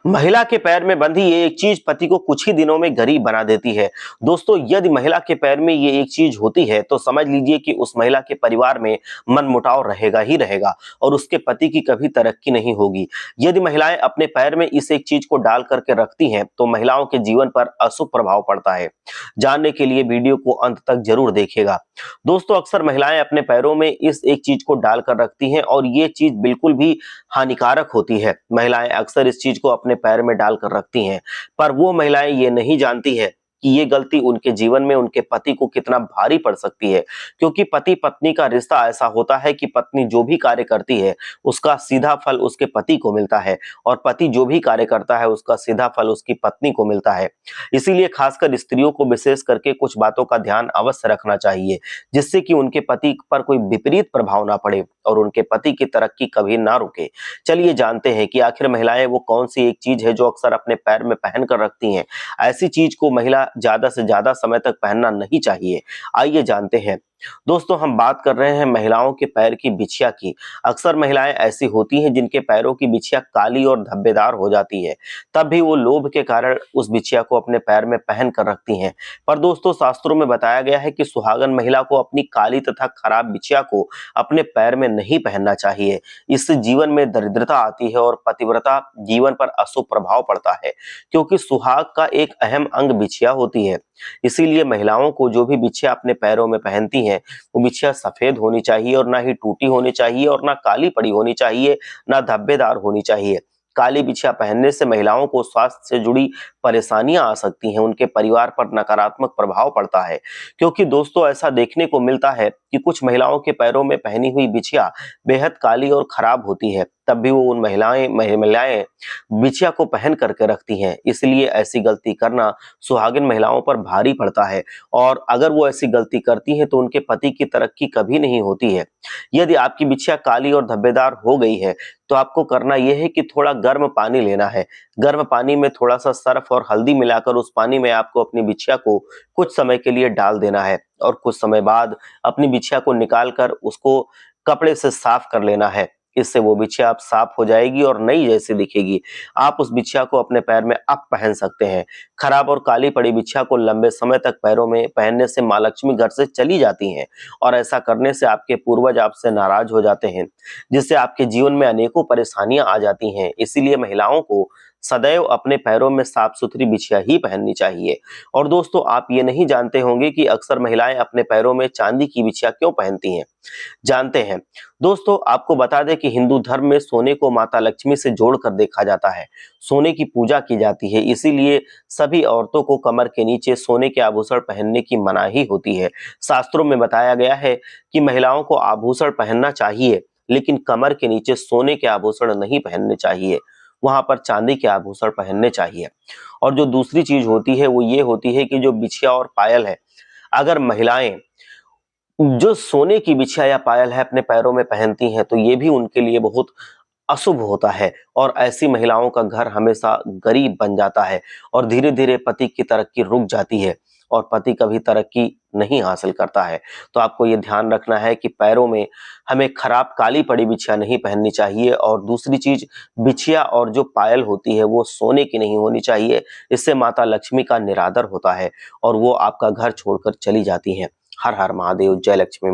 महिला के पैर में बंधी ये एक चीज पति को कुछ ही दिनों में गरीब बना देती है। दोस्तों, यदि महिला के पैर में ये एक चीज होती है तो समझ लीजिए कि उस महिला के परिवार में मनमुटाव रहेगा ही रहेगा और उसके पति की कभी तरक्की नहीं होगी। यदि महिलाएं अपने पैर में इस एक चीज को डाल करके रखती हैं तो महिलाओं के जीवन पर अशुभ प्रभाव पड़ता है। जानने के लिए वीडियो को अंत तक जरूर देखिएगा। दोस्तों, अक्सर महिलाएं अपने पैरों में इस एक चीज को डालकर रखती हैं और ये चीज बिल्कुल भी हानिकारक होती है। महिलाएं अक्सर इस चीज को अपने पैर में डालकर रखती हैं, पर वो महिलाएं ये नहीं जानती है कि ये गलती उनके जीवन में उनके पति को कितना भारी पड़ सकती है। क्योंकि पति पत्नी का रिश्ता ऐसा होता है कि पत्नी जो भी कार्य करती है उसका सीधा फल उसके पति को मिलता है और पति जो भी कार्य करता है उसका सीधा फल उसकी पत्नी को मिलता है। इसीलिए खासकर स्त्रियों को विशेष करके कुछ बातों का ध्यान अवश्य रखना चाहिए, जिससे कि उनके पति पर कोई विपरीत प्रभाव ना पड़े और उनके पति की तरक्की कभी ना रुके। चलिए जानते हैं कि आखिर महिलाएं वो कौन सी एक चीज है जो अक्सर अपने पैर में पहन कर रखती हैं। ऐसी चीज को महिला ज्यादा से ज्यादा समय तक पहनना नहीं चाहिए। आइए जानते हैं। दोस्तों, हम बात कर रहे हैं महिलाओं के पैर की बिछिया की। अक्सर महिलाएं ऐसी होती हैं जिनके पैरों की बिछिया काली और धब्बेदार हो जाती है, तब भी वो लोभ के कारण उस बिछिया को अपने पैर में पहन कर रखती हैं। पर दोस्तों, शास्त्रों में बताया गया है कि सुहागन महिला को अपनी काली तथा खराब बिछिया को अपने पैर में नहीं पहनना चाहिए। इससे जीवन में दरिद्रता आती है और पतिव्रता जीवन पर अशुभ प्रभाव पड़ता है, क्योंकि सुहाग का एक अहम अंग बिछिया होती है। इसीलिए महिलाओं को जो भी बिछिया अपने पैरों में पहनती हैं वो बिछिया सफेद होनी चाहिए और ना ही टूटी होनी चाहिए और ना काली पड़ी होनी चाहिए, ना धब्बेदार होनी चाहिए। काली बिछिया पहनने से महिलाओं को स्वास्थ्य से जुड़ी परेशानियां आ सकती हैं, उनके परिवार पर नकारात्मक प्रभाव पड़ता है। क्योंकि दोस्तों, ऐसा देखने को मिलता है कि कुछ महिलाओं के पैरों में पहनी हुई बिछिया बेहद काली और खराब होती है, तब भी वो उन महिलाएं बिछिया को पहन करके रखती हैं। इसलिए ऐसी गलती करना सुहागिन महिलाओं पर भारी पड़ता है और अगर वो ऐसी गलती करती हैं तो उनके पति की तरक्की कभी नहीं होती है। यदि आपकी बिछिया काली और धब्बेदार हो गई है तो आपको करना यह है कि थोड़ा गर्म पानी लेना है। गर्म पानी में थोड़ा सा सर्फ और हल्दी मिलाकर उस पानी में आपको अपनी बिछिया को कुछ समय के लिए डाल देना है और कुछ समय बाद अपनी बिछिया को निकालकर उसको कपड़े से साफ कर लेना है। इससे वो बिछिया आप साफ हो जाएगी और नई जैसी दिखेगी। आप उस बिछिया को अपने पैर में अब पहन सकते हैं। खराब और काली पड़ी बिछिया को लंबे समय तक पैरों में पहनने से माँ लक्ष्मी घर से चली जाती हैं और ऐसा करने से आपके पूर्वज आपसे नाराज हो जाते हैं, जिससे आपके जीवन में अनेकों परेशानियां आ जाती हैं। इसीलिए महिलाओं को सदैव अपने पैरों में साफ सुथरी बिछिया ही पहननी चाहिए। और दोस्तों, आप ये नहीं जानते होंगे कि अक्सर महिलाएं अपने पैरों में चांदी की बिछिया क्यों पहनती हैं। जानते हैं। दोस्तों, आपको बता दें कि हिंदू धर्म में सोने को माता लक्ष्मी से जोड़कर देखा जाता है। सोने की पूजा की जाती है, इसीलिए सभी औरतों को कमर के नीचे सोने के आभूषण पहनने की मनाही होती है। शास्त्रों में बताया गया है कि महिलाओं को आभूषण पहनना चाहिए, लेकिन कमर के नीचे सोने के आभूषण नहीं पहनने चाहिए, वहां पर चांदी के आभूषण पहनने चाहिए। और जो दूसरी चीज होती है वो ये होती है कि जो बिछिया और पायल है, अगर महिलाएं जो सोने की बिछिया या पायल है अपने पैरों में पहनती हैं तो ये भी उनके लिए बहुत अशुभ होता है और ऐसी महिलाओं का घर हमेशा गरीब बन जाता है और धीरे धीरे पति की तरक्की रुक जाती है और पति कभी तरक्की नहीं हासिल करता है। तो आपको ये ध्यान रखना है कि पैरों में हमें खराब काली पड़ी बिछिया नहीं पहननी चाहिए और दूसरी चीज, बिछिया और जो पायल होती है वो सोने की नहीं होनी चाहिए। इससे माता लक्ष्मी का निरादर होता है और वो आपका घर छोड़कर चली जाती हैं। हर हर महादेव, जय लक्ष्मी माँ।